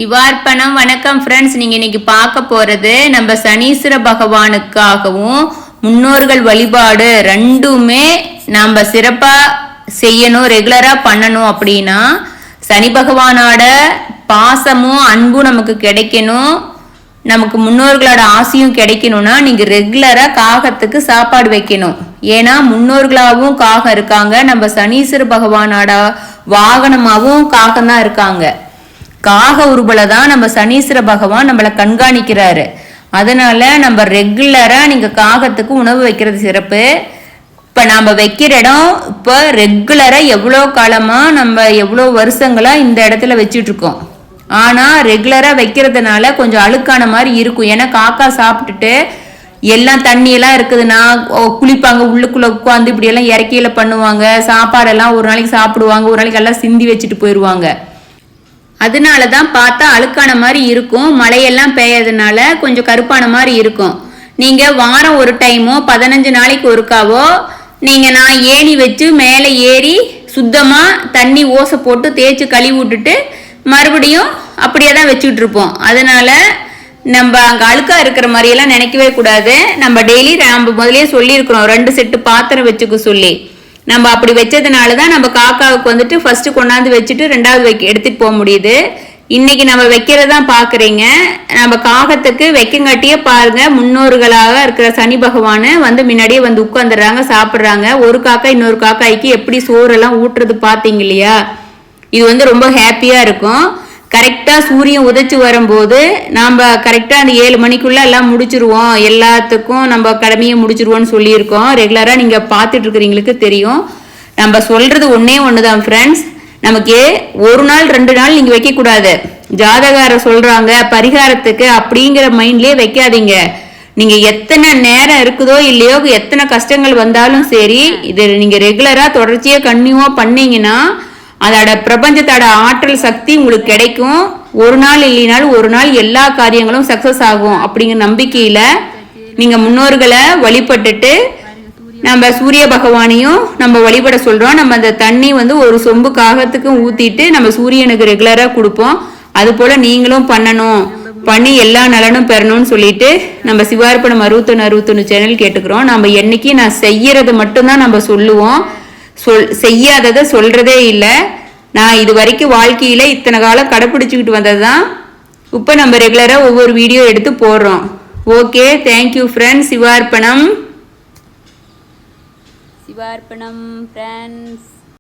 சிவார்ப்பணம். வணக்கம் ஃப்ரெண்ட்ஸ். நீங்கள் இன்னைக்கு பார்க்க போகிறது நம்ம சனீஸ்வர பகவானுக்காகவும் முன்னோர்கள் வழிபாடு ரெண்டுமே நம்ம சிறப்பாக செய்யணும், ரெகுலராக பண்ணணும். அப்படின்னா சனி பகவானோட பாசமும் அன்பும் நமக்கு கிடைக்கணும், நமக்கு முன்னோர்களோட ஆசையும் கிடைக்கணும்னா நீங்கள் ரெகுலராக காகத்துக்கு சாப்பாடு வைக்கணும். ஏன்னா முன்னோர்களாகவும் காகம் இருக்காங்க, நம்ம சனீஸ்வர பகவானோட வாகனமாகவும் காகம் தான் இருக்காங்க. காக உருபல தான் நம்ம சனீஸ்வர பகவான் நம்மளை கண்காணிக்கிறாரு. அதனால நம்ம ரெகுலரா நீங்க காகத்துக்கு உணவு வைக்கிறது சிறப்பு. இப்ப நம்ம வைக்கிற இடம் இப்ப ரெகுலரா எவ்வளோ காலமா நம்ம எவ்வளோ வருஷங்களா இந்த இடத்துல வச்சுட்டு இருக்கோம். ஆனா ரெகுலரா வைக்கிறதுனால கொஞ்சம் அழுக்கான மாதிரி இருக்கும். ஏன்னா காக்கா சாப்பிட்டுட்டு எல்லாம் தண்ணியெல்லாம் இருக்குதுன்னா குளிப்பாங்க, உள்ளுக்குள்ள உட்காந்து இப்படி எல்லாம் இறக்கியில பண்ணுவாங்க. சாப்பாடெல்லாம் ஒரு நாளைக்கு சாப்பிடுவாங்க, ஒரு நாளைக்கு எல்லாம் சிந்தி வச்சுட்டு போயிடுவாங்க. அதனால தான் பார்த்தா அழுக்கான மாதிரி இருக்கும். மழையெல்லாம் பெய்யறதுனால கொஞ்சம் கருப்பான மாதிரி இருக்கும். நீங்கள் வாரம் ஒரு டைமோ 15 நாளைக்கு ஒருக்காவோ நான் ஏணி வச்சு மேலே ஏறி சுத்தமாக தண்ணி ஓசை போட்டு தேய்ச்சி கழுவி விட்டுட்டு மறுபடியும் அப்படியே தான் வச்சுக்கிட்டு இருப்போம். அதனால நம்ம அங்கே அழுக்காக இருக்கிற மாதிரியெல்லாம் நினைக்கவே கூடாது. நம்ம டெய்லி நம்ம முதலே சொல்லியிருக்கிறோம் 2 செட்டு பாத்திரம் வச்சுக்க சொல்லி. நம்ம அப்படி வச்சதுனால தான் நம்ம காக்காவுக்கு வந்துட்டு ஃபர்ஸ்ட் கொண்டாந்து வச்சுட்டு 2வது எடுத்துட்டு போக முடியுது. இன்னைக்கு நம்ம வைக்கிறதான் பாக்குறீங்க. நம்ம காகத்துக்கு வைக்கங்காட்டியே பாருங்க, முன்னோர்களாக இருக்கிற சனி பகவான வந்து முன்னாடியே வந்து உட்காந்துடுறாங்க, சாப்பிட்றாங்க. ஒரு காக்கா இன்னொரு காக்காய்க்கு எப்படி சோறெல்லாம் ஊட்டுறது பார்த்தீங்க இல்லையா? இது வந்து ரொம்ப ஹாப்பியா இருக்கும். கரெக்டாக சூரியன் உதைச்சி வரும்போது நாம் கரெக்டாக அந்த 7 மணிக்குள்ளே எல்லாம் முடிச்சிருவோம், எல்லாத்துக்கும் நம்ம கடமையை முடிச்சிருவோம்னு சொல்லியிருக்கோம். ரெகுலராக நீங்கள் பார்த்துட்டு இருக்கிறீங்களுக்கு தெரியும். நம்ம சொல்கிறது ஒன்று தான் ஃப்ரெண்ட்ஸ். நமக்கு ஒரு நாள் 2 நாள் நீங்கள் வைக்கக்கூடாது. ஜாதகார சொல்கிறாங்க பரிகாரத்துக்கு அப்படிங்கிற மைண்ட்லேயே வைக்காதீங்க. நீங்கள் எத்தனை நேரம் இருக்குதோ இல்லையோ, எத்தனை கஷ்டங்கள் வந்தாலும் சரி, இது நீங்கள் ரெகுலராக தொடர்ச்சியாக கன்னியூவாக பண்ணீங்கன்னா அதோட பிரபஞ்சத்தோட ஆற்றல் சக்தி உங்களுக்கு கிடைக்கும். ஒரு நாள் இல்லைனாலும் ஒரு நாள் எல்லா காரியங்களும் சக்சஸ் ஆகும் அப்படிங்கிற நம்பிக்கையில நீங்க முன்னோர்களை வழிபட்டுட்டு நம்ம சூரிய பகவானையும் நம்ம வழிபட சொல்றோம். நம்ம அந்த தண்ணி வந்து ஒரு சொம்பு காகத்துக்கும் ஊத்திட்டு நம்ம சூரியனுக்கு ரெகுலரா கொடுப்போம். அது போல நீங்களும் பண்ணி எல்லா நலனும் பெறணும்னு சொல்லிட்டு நம்ம சிவார்ப்பணம் 6161 சேனல் கேட்டுக்கிறோம். நம்ம என்னைக்கு நான் செய்யறது மட்டும்தான் நம்ம சொல்லுவோம், செய்யாததை சொல்றதே இல்லை. நான் இது வரைக்கும் வாழ்க்கையில இத்தனை காலம் கடைப்பிடிச்சுக்கிட்டு வந்ததுதான். இப்போ நம்ம ரெகுலரா ஒவ்வொரு வீடியோ எடுத்து போடுறோம். Okay, thank you friends. சிவார்ப்பணம். சிவார்ப்பணம் ஃப்ரெண்ட்ஸ்.